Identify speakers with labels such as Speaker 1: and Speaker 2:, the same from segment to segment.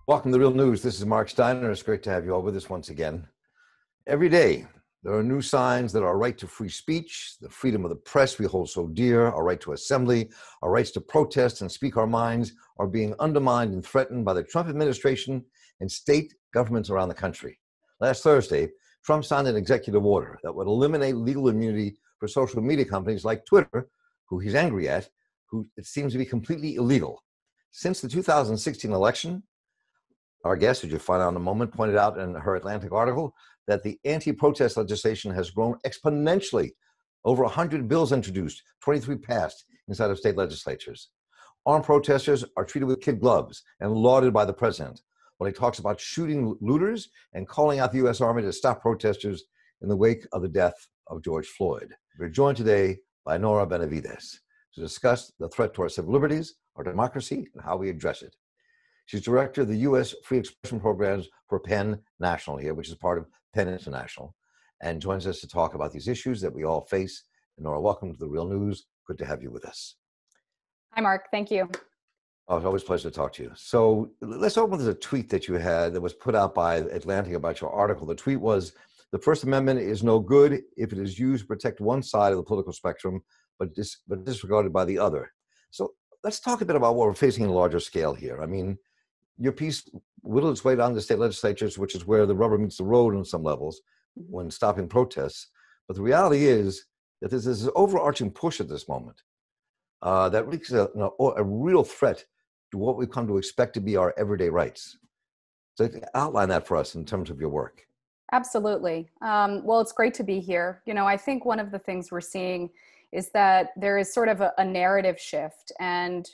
Speaker 1: Welcome to Real News. This is Mark Steiner. It's great to have you all with us once again. Every day, there are new signs that our right to free speech, the freedom of the press we hold so dear, our right to assembly, our rights to protest and speak our minds are being undermined and threatened by the Trump administration and state governments around the country. Last Thursday, Trump signed an executive order that would eliminate legal immunity for social media companies like Twitter, who he's angry at, who it seems to be completely illegal. Since the 2016 election, our guest, who you'll find out in a moment, pointed out in her Atlantic article that the anti-protest legislation has grown exponentially. Over 100 bills introduced, 23 passed inside of state legislatures. Armed protesters are treated with kid gloves and lauded by the president when he talks about shooting looters and calling out the U.S. Army to stop protesters in the wake of the death of George Floyd. We're joined today by Nora Benavides to discuss the threat to our civil liberties, our democracy, and how we address it. She's director of the U.S. Free Expression Programs for PEN National here, which is part of PEN International, and joins us to talk about these issues that we all face. And Nora, welcome to the Real News. Good to have you with us.
Speaker 2: Hi, Mark. Thank you.
Speaker 1: Oh, it's always a pleasure to talk to you. So let's open with a tweet that you had that was put out by Atlantic about your article. The tweet was, "The First Amendment is no good if it is used to protect one side of the political spectrum, but disregarded by the other." So let's talk a bit about what we're facing on a larger scale here. I mean, your piece whittled its way down to state legislatures, which is where the rubber meets the road on some levels when stopping protests. But the reality is that there's this overarching push at this moment that reeks a real threat to what we've come to expect to be our everyday rights. So outline that for us in terms of your work.
Speaker 2: Absolutely. Well, it's great to be here. You know, I think one of the things we're seeing is that there is sort of a narrative shift, and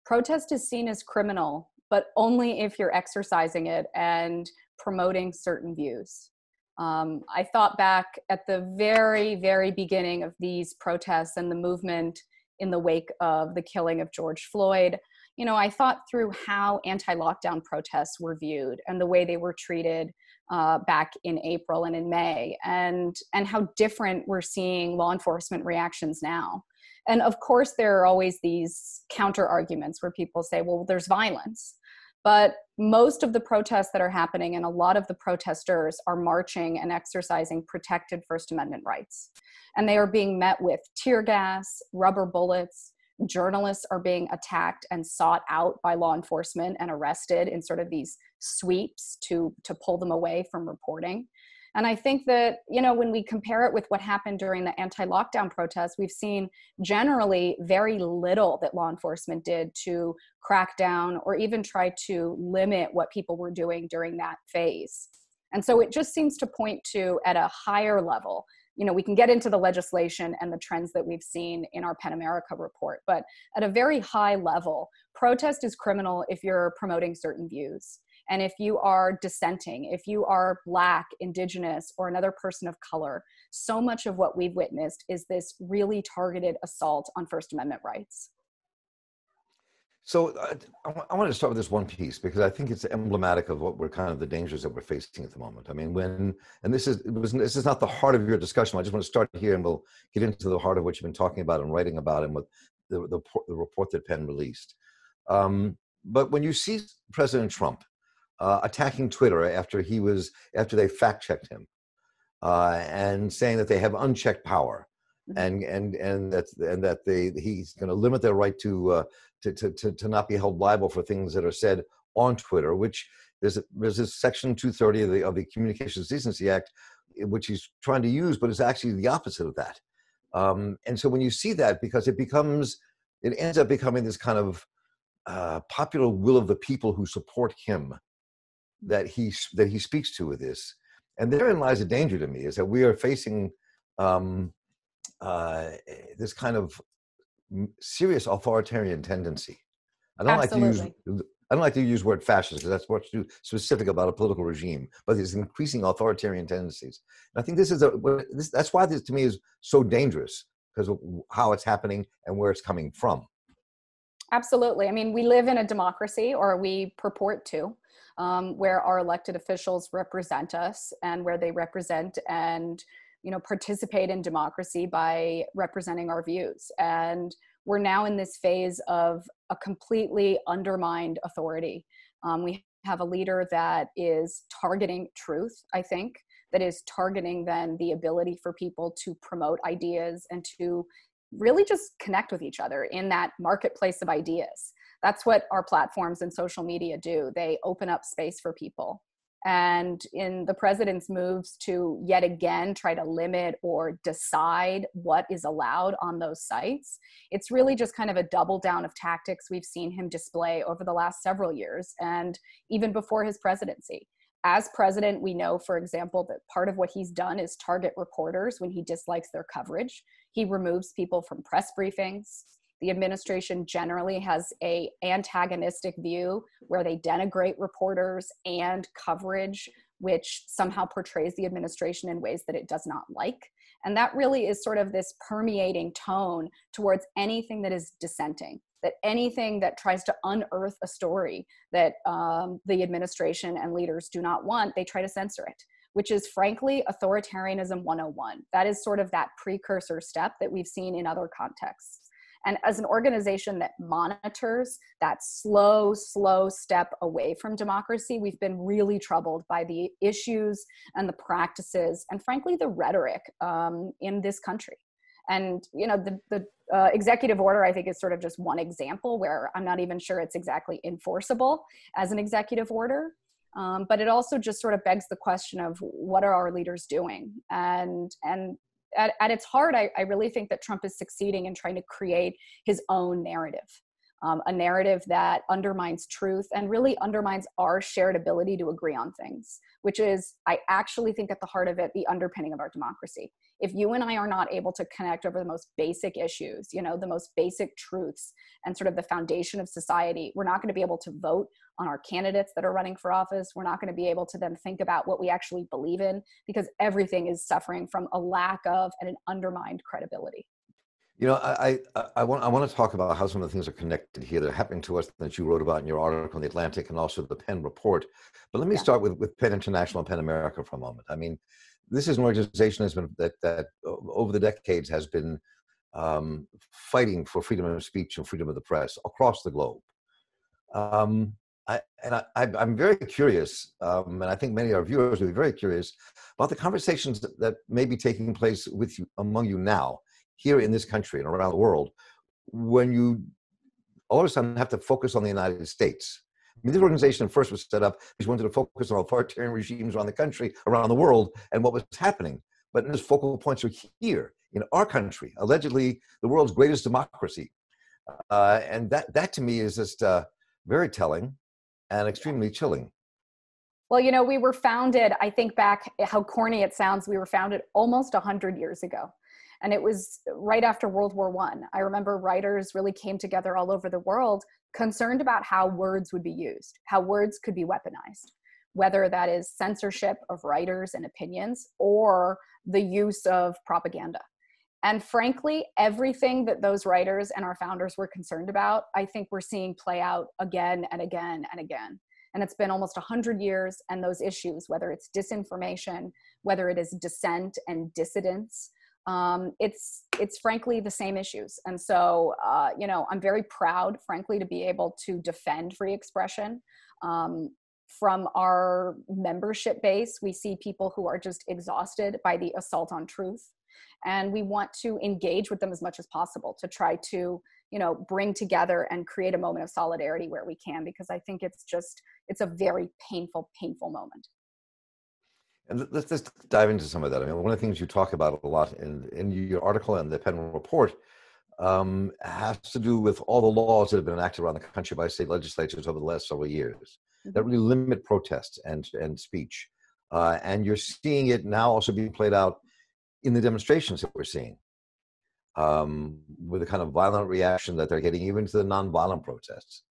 Speaker 2: protest is seen as criminal, but only if you're exercising it and promoting certain views. I thought back at the very, very beginning of these protests and the movement in the wake of the killing of George Floyd. You know, I thought through how anti-lockdown protests were viewed and the way they were treated back in April and in May, and how different we're seeing law enforcement reactions now. And of course, there are always these counter arguments where people say, well, there's violence. But most of the protests that are happening and a lot of the protesters are marching and exercising protected First Amendment rights. And they are being met with tear gas, rubber bullets. Journalists are being attacked and sought out by law enforcement and arrested in sort of these sweeps to pull them away from reporting. And I think that, you know, when we compare it with what happened during the anti-lockdown protests, we've seen generally very little that law enforcement did to crack down or even try to limit what people were doing during that phase. And so it just seems to point to, at a higher level, you know, we can get into the legislation and the trends that we've seen in our PEN America report, but at a very high level, protest is criminal if you're promoting certain views. And if you are dissenting, if you are Black, Indigenous, or another person of color, so much of what we've witnessed is this really targeted assault on First Amendment rights.
Speaker 1: So I want to start with this one piece because I think it's emblematic of what we're kind of the dangers that we're facing at the moment. I mean, this is not the heart of your discussion. I just want to start here and we'll get into the heart of what you've been talking about and writing about and what the report that PEN released. But when you see President Trump attacking Twitter after they fact-checked him and saying that they have unchecked power, and that he's going to limit their right to not be held liable for things that are said on Twitter, which there's this Section 230 of the Communications Decency Act, which he's trying to use, but it's actually the opposite of that. And so when you see that, because it ends up becoming this kind of popular will of the people who support him that he speaks to with this. And therein lies a danger to me, is that we are facing this kind of serious authoritarian tendency. I don't like to use the word fascist because that's what's too specific about a political regime, but there's increasing authoritarian tendencies. And I think that's why this to me is so dangerous, because of how it's happening and where it's coming from.
Speaker 2: Absolutely. I mean, we live in a democracy, or we purport to, where our elected officials represent us and where they represent and participate in democracy by representing our views. And we're now in this phase of a completely undermined authority. We have a leader that is targeting truth, I think, that is targeting then the ability for people to promote ideas and to really just connect with each other in that marketplace of ideas. That's what our platforms and social media do. They open up space for people. And in the president's moves to yet again try to limit or decide what is allowed on those sites, it's really just kind of a double down of tactics we've seen him display over the last several years and even before his presidency. As president, we know, for example, that part of what he's done is target reporters when he dislikes their coverage. He removes people from press briefings. The administration generally has an antagonistic view where they denigrate reporters and coverage, which somehow portrays the administration in ways that it does not like. And that really is sort of this permeating tone towards anything that is dissenting, that anything that tries to unearth a story that the administration and leaders do not want, they try to censor it, which is frankly authoritarianism 101. That is sort of that precursor step that we've seen in other contexts. And as an organization that monitors that slow step away from democracy, we've been really troubled by the issues and the practices and frankly, the rhetoric in this country. And the executive order, I think, is sort of just one example where I'm not even sure it's exactly enforceable as an executive order. But it also just sort of begs the question of what are our leaders doing? And at its heart, I really think that Trump is succeeding in trying to create his own narrative, a narrative that undermines truth and really undermines our shared ability to agree on things, which is, I actually think at the heart of it, the underpinning of our democracy. If you and I are not able to connect over the most basic issues, the most basic truths and sort of the foundation of society, we're not going to be able to vote on our candidates that are running for office. We're not going to be able to then think about what we actually believe in because everything is suffering from a lack of and an undermined credibility.
Speaker 1: I want to talk about how some of the things are connected here that are happening to us that you wrote about in your article in The Atlantic and also the Penn Report. But let me start with Penn International and Penn America for a moment. I mean, this is an organization that over the decades has been fighting for freedom of speech and freedom of the press across the globe. I'm very curious, and I think many of our viewers will be very curious about the conversations that may be taking place among you now, here in this country and around the world, when you all of a sudden have to focus on the United States. I mean, this organization first was set up because we wanted to focus on authoritarian regimes around the country, around the world, and what was happening. But its focal points are here in our country, allegedly the world's greatest democracy. And that to me is just very telling and extremely chilling.
Speaker 2: Well, we were founded, I think back, how corny it sounds, we were founded almost 100 years ago. And it was right after World War I. I remember writers really came together all over the world concerned about how words would be used, how words could be weaponized, whether that is censorship of writers and opinions or the use of propaganda. And frankly, everything that those writers and our founders were concerned about, I think we're seeing play out again and again and again. And it's been almost 100 years, and those issues, whether it's disinformation, whether it is dissent and dissidence, it's frankly the same issues. And so, I'm very proud, frankly, to be able to defend free expression. From our membership base, we see people who are just exhausted by the assault on truth. And we want to engage with them as much as possible to try to, bring together and create a moment of solidarity where we can, because I think it's a very painful moment.
Speaker 1: And let's dive into some of that. I mean, one of the things you talk about a lot in your article and the Penn Report has to do with all the laws that have been enacted around the country by state legislatures over the last several years that really limit protests and speech. And you're seeing it now also being played out in the demonstrations that we're seeing, with the kind of violent reaction that they're getting even to the nonviolent protests.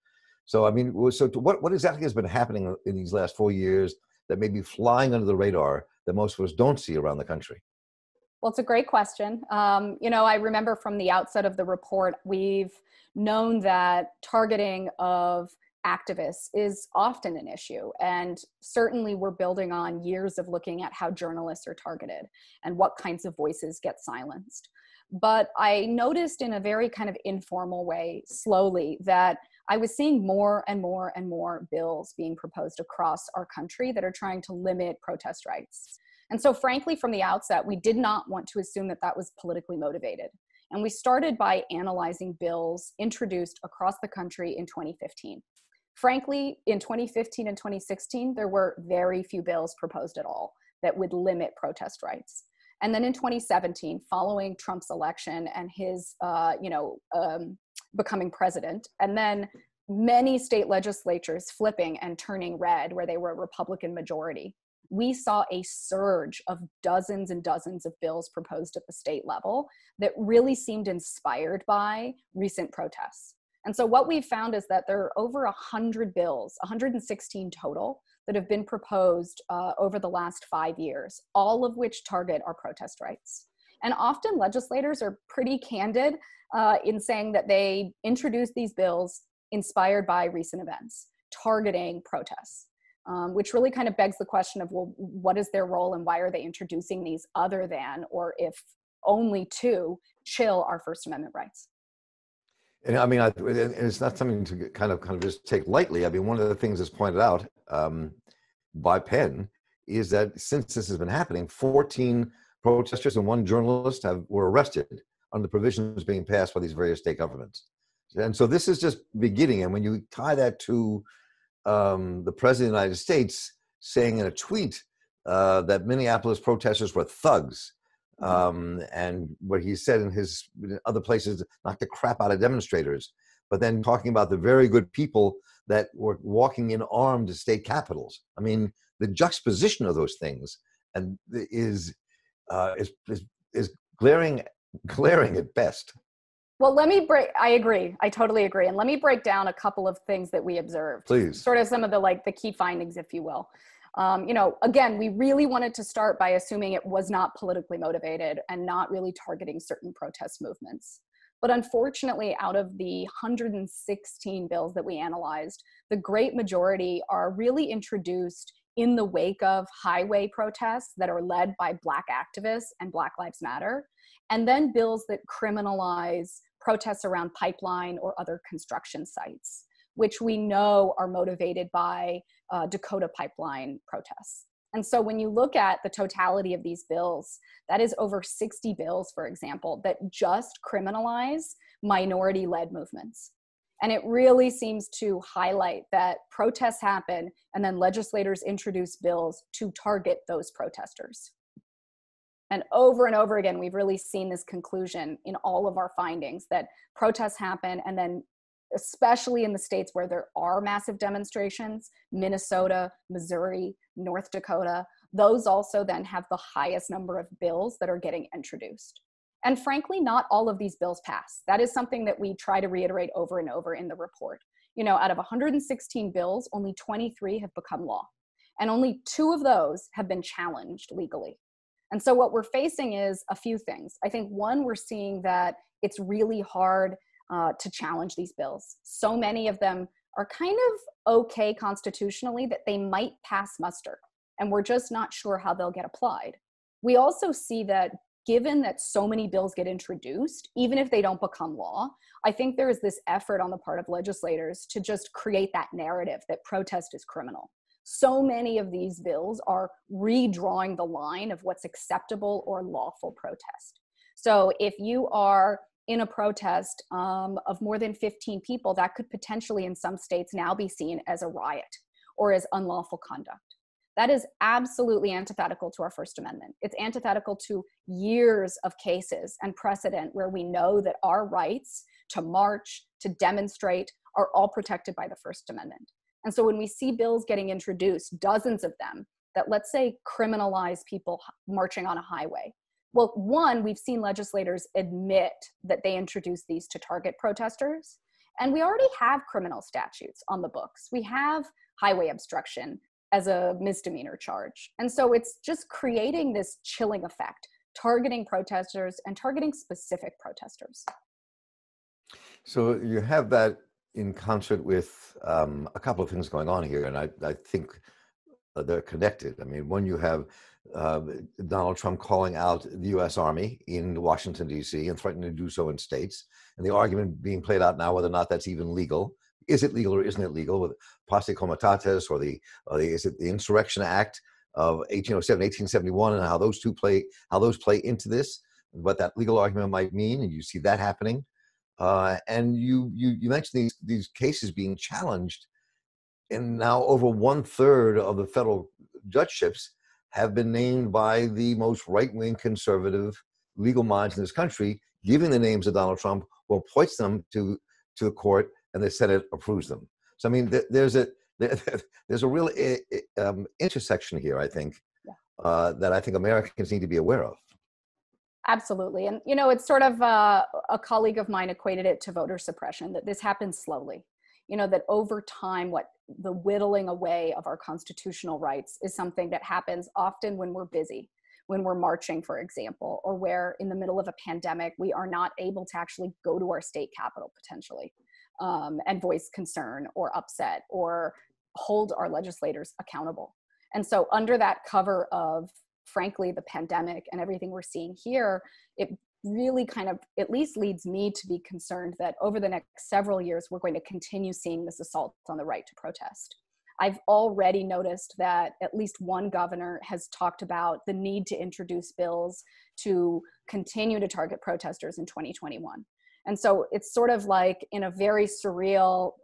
Speaker 1: So, I mean, what exactly has been happening in these last 4 years that may be flying under the radar that most of us don't see around the country?
Speaker 2: Well, it's a great question. I remember from the outset of the report, we've known that targeting of activists is often an issue. And certainly we're building on years of looking at how journalists are targeted and what kinds of voices get silenced. But I noticed in a very kind of informal way, slowly, that I was seeing more and more and more bills being proposed across our country that are trying to limit protest rights. And so frankly, from the outset, we did not want to assume that that was politically motivated. And we started by analyzing bills introduced across the country in 2015. Frankly, in 2015 and 2016, there were very few bills proposed at all that would limit protest rights. And then in 2017, following Trump's election and his, becoming president, and then many state legislatures flipping and turning red where they were a Republican majority, we saw a surge of dozens and dozens of bills proposed at the state level that really seemed inspired by recent protests. And so what we've found is that there are over 100 bills, 116 total, that have been proposed over the last 5 years, all of which target our protest rights. And often legislators are pretty candid in saying that they introduced these bills inspired by recent events, targeting protests, which really kind of begs the question of, well, what is their role and why are they introducing these other than, or if only to, chill our First Amendment rights?
Speaker 1: And I mean, it's not something to kind of just take lightly. I mean, one of the things that's pointed out by Penn is that since this has been happening, 14 protesters and 1 journalist were arrested under the provisions being passed by these various state governments. And so this is just beginning. And when you tie that to the President of the United States saying in a tweet that Minneapolis protesters were thugs, and what he said in his other places, knock the crap out of demonstrators, but then talking about the very good people that were walking in armed to state capitals. I mean, the juxtaposition of those things and is glaring at best.
Speaker 2: Well, I agree. I totally agree. And let me break down a couple of things that we observed.
Speaker 1: Please.
Speaker 2: Sort of some of the key findings, if you will. Again, we really wanted to start by assuming it was not politically motivated and not really targeting certain protest movements. But unfortunately, out of the 116 bills that we analyzed, the great majority are really introduced in the wake of highway protests that are led by Black activists and Black Lives Matter, and then bills that criminalize protests around pipeline or other construction sites, which we know are motivated by Dakota pipeline protests. And so when you look at the totality of these bills, that is over 60 bills, for example, that just criminalize minority-led movements. And it really seems to highlight that protests happen and then legislators introduce bills to target those protesters. And over again, we've really seen this conclusion in all of our findings that protests happen, and then especially in the states where there are massive demonstrations, Minnesota, Missouri, North Dakota, those also then have the highest number of bills that are getting introduced. And frankly, not all of these bills pass. That is something that we try to reiterate over and over in the report. Out of 116 bills, only 23 have become law. And only 2 of those have been challenged legally. And so what we're facing is a few things. I think one, we're seeing that it's really hard to challenge these bills. So many of them are kind of okay constitutionally that they might pass muster, and we're just not sure how they'll get applied. We also see that given that so many bills get introduced, even if they don't become law, I think there is this effort on the part of legislators to just create that narrative that protest is criminal. So many of these bills are redrawing the line of what's acceptable or lawful protest. So if you are in a protest of more than 15 people, that could potentially in some states now be seen as a riot or as unlawful conduct. That is absolutely antithetical to our First Amendment. It's antithetical to years of cases and precedent where we know that our rights to march, to demonstrate, are all protected by the First Amendment. And so when we see bills getting introduced, dozens of them, that let's say criminalize people marching on a highway. Well, one, we've seen legislators admit that they introduced these to target protesters. And we already have criminal statutes on the books. We have highway obstruction as a misdemeanor charge. And so it's just creating this chilling effect, targeting protesters and targeting specific protesters.
Speaker 1: So you have that in concert with a couple of things going on here, and I think they're connected. I mean, one, you have Donald Trump calling out the U.S. Army in Washington, D.C. and threatening to do so in states, and the argument being played out now whether or not that's even legal, is it legal or isn't it legal with posse comitatus, or is it the Insurrection Act of 1807, 1871, and how those play into this, what that legal argument might mean, and you see that happening. And you mentioned these cases being challenged, and now over 1/3 of the federal judgeships have been named by the most right-wing conservative legal minds in this country, giving the names of Donald Trump, who appoints them to the court, and the Senate approves them. So I mean, there's a real intersection here, I think, that I think Americans need to be aware of.
Speaker 2: Absolutely. And, you know, it's sort of a colleague of mine equated it to voter suppression, that this happens slowly. You know, that over time, the whittling away of our constitutional rights is something that happens often when we're busy, when we're marching, for example, or where in the middle of a pandemic, we are not able to actually go to our state capital potentially and voice concern or upset or hold our legislators accountable. And so under that cover of, frankly, the pandemic and everything we're seeing here, it really kind of at least leads me to be concerned that over the next several years, we're going to continue seeing this assault on the right to protest. I've already noticed that at least one governor has talked about the need to introduce bills to continue to target protesters in 2021. And so it's sort of like, in a very surreal,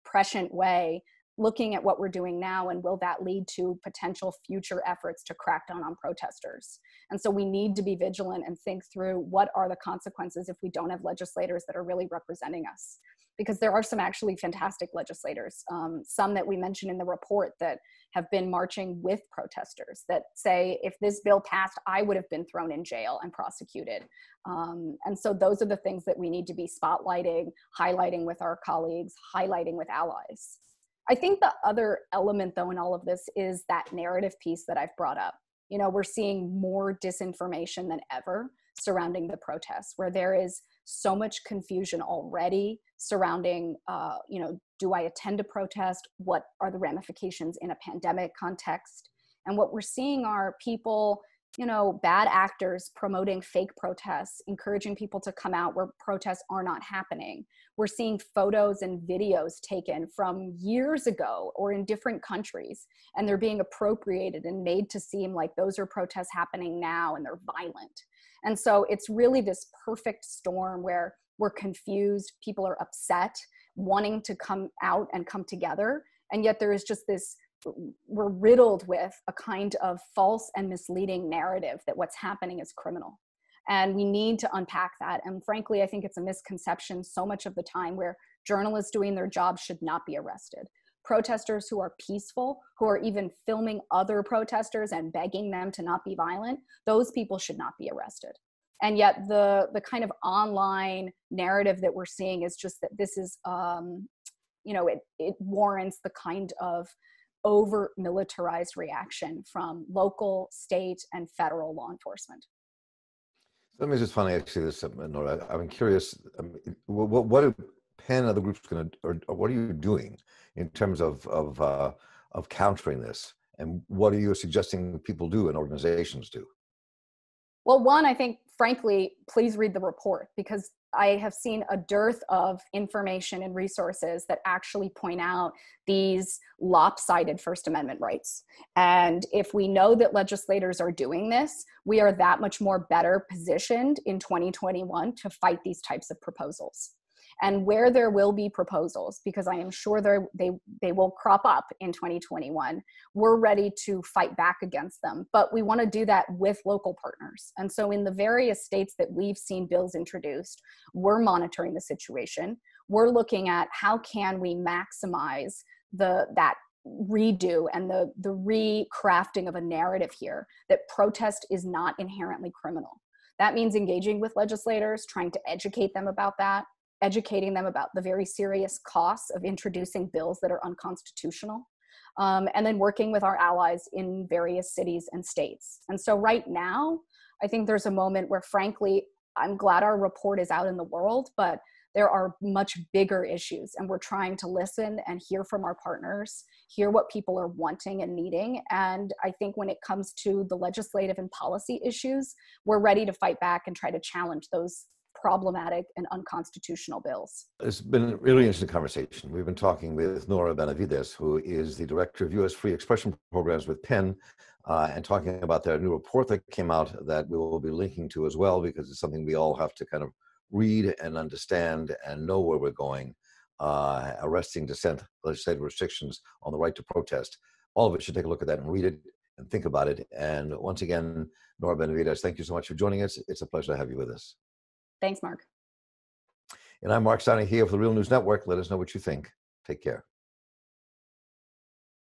Speaker 2: prescient way, looking at what we're doing now, and will that lead to potential future efforts to crack down on protesters? And so we need to be vigilant and think through what are the consequences if we don't have legislators that are really representing us. Because there are some actually fantastic legislators, some that we mentioned in the report that have been marching with protesters that say, if this bill passed, I would have been thrown in jail and prosecuted. And so those are the things that we need to be spotlighting, highlighting with our colleagues, highlighting with allies. I think the other element, though, in all of this is that narrative piece that I've brought up. You know, we're seeing more disinformation than ever surrounding the protests, where there is so much confusion already surrounding, you know, do I attend a protest? What are the ramifications in a pandemic context? And what we're seeing are people, you know, bad actors promoting fake protests, encouraging people to come out where protests are not happening. We're seeing photos and videos taken from years ago or in different countries, and they're being appropriated and made to seem like those are protests happening now and they're violent. And so it's really this perfect storm where we're confused, people are upset, wanting to come out and come together, and yet there is just this, we're riddled with a kind of false and misleading narrative that what's happening is criminal. And we need to unpack that. And frankly, I think it's a misconception so much of the time, where journalists doing their job should not be arrested. Protesters who are peaceful, who are even filming other protesters and begging them to not be violent, those people should not be arrested. And yet the kind of online narrative that we're seeing is just that this is, you know, it warrants the kind of over militarized reaction from local, state, and federal law enforcement.
Speaker 1: Let me just finally ask you this, Nora. I'm curious, what are Penn and other groups going to, or what are you doing in terms of countering this? And what are you suggesting people do and organizations do?
Speaker 2: Well, one, I think, frankly, please read the report, because I have seen a dearth of information and resources that actually point out these lopsided First Amendment rights. And if we know that legislators are doing this, we are that much more better positioned in 2021 to fight these types of proposals. And where there will be proposals, because I am sure they will crop up in 2021, we're ready to fight back against them. But we want to do that with local partners. And so in the various states that we've seen bills introduced, we're monitoring the situation. We're looking at how can we maximize that redo and the recrafting of a narrative here that protest is not inherently criminal. That means engaging with legislators, trying to educate them about that, educating them about the very serious costs of introducing bills that are unconstitutional, and then working with our allies in various cities and states. And so right now, I think there's a moment where, frankly, I'm glad our report is out in the world, but there are much bigger issues, and we're trying to listen and hear from our partners, hear what people are wanting and needing. And I think when it comes to the legislative and policy issues, we're ready to fight back and try to challenge those problematic and unconstitutional bills.
Speaker 1: It's been a really interesting conversation. We've been talking with Nora Benavides, who is the director of U.S. Free Expression Programs with Penn, and talking about their new report that came out that we will be linking to as well, because it's something we all have to kind of read and understand and know where we're going. Arresting dissent, legislative restrictions on the right to protest. All of us should take a look at that and read it and think about it. And once again, Nora Benavides, thank you so much for joining us. It's a pleasure to have you with us.
Speaker 2: Thanks, Mark.
Speaker 1: And I'm Mark Steiner here for the Real News Network. Let us know what you think. Take care.